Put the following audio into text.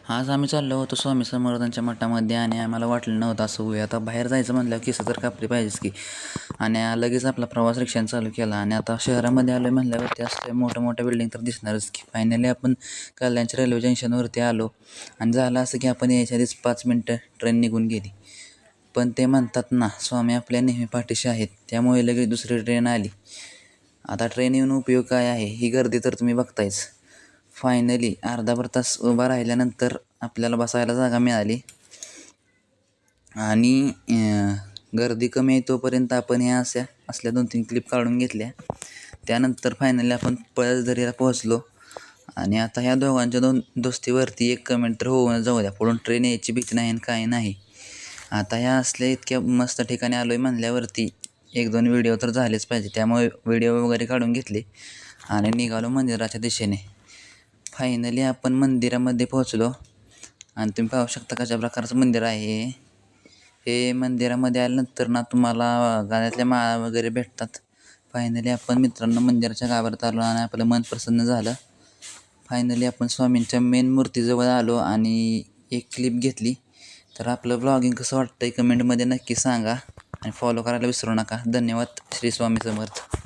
आज आम्ही चाललो होतो स्वामी समर्थांच्या मठामध्ये आणि आम्हाला वाटलं नव्हतं असं होईल. आता बाहेर जायचं म्हणल्यावर केस तर कापली पाहिजेच की. आणि लगेच आपला प्रवास रिक्षाने चालू केला आणि आता शहरामध्ये आलो म्हणल्यावरती असले मोठ्या मोठ्या बिल्डिंग तर दिसणारच की. फायनली आपण कल्याणच्या रेल्वे जंक्शनवरती आलो आणि झालं असं की आपण यायच्या आधीच 5 मिनटं ट्रेन निघून गेली. पण ते म्हणतात ना, स्वामी आपल्या नेहमी पाठीशी आहेत, त्यामुळे लगेच दुसरी ट्रेन आली. आता ट्रेन येऊन उपयोग काय आहे, ही गर्दी तर तुम्ही बघतायच. फायनली अर्धाभर तास उभा राहिल्यानंतर आपल्याला बसायला जागा मिळाली आणि गर्दी कमी आहे तोपर्यंत आपण ह्या असल्या 2-3 क्लिप काढून घेतल्या. त्यानंतर फायनली आपण पळसदरीला पोहोचलो आणि आता ह्या दोघांच्या दोस्तीवरती एक कमेंट तर होऊन जाऊ द्या. पुढून ट्रेन यायची भीती नाही आणि काही नाही. आता ह्या असल्या इतक्या मस्त ठिकाणी आलो आहे म्हणल्यावरती 1-2 व्हिडिओ तर झालेच पाहिजे. त्यामुळे व्हिडिओ वगैरे काढून घेतले आणि निघालो मंदिराच्या दिशेने. फायनली आपण मंदिरामध्ये पोहोचलो आणि तुम्ही पाहू शकता कशा प्रकारचं मंदिर आहे. हे मंदिरामध्ये आल्यानंतर ना तुम्हाला गाण्यातल्या माळा वगैरे भेटतात. फायनली आपण मित्रांनो मंदिराच्या गाभाऱ्यात आलो आणि आपलं मन प्रसन्न झालं. फायनली आपण स्वामींच्या मेन मूर्तीजवळ आलो आणि एक क्लिप घेतली. तर आपलं ब्लॉगिंग कसं वाटतंय कमेंटमध्ये नक्की सांगा आणि फॉलो करायला विसरू नका. धन्यवाद. श्री स्वामी समर्थ.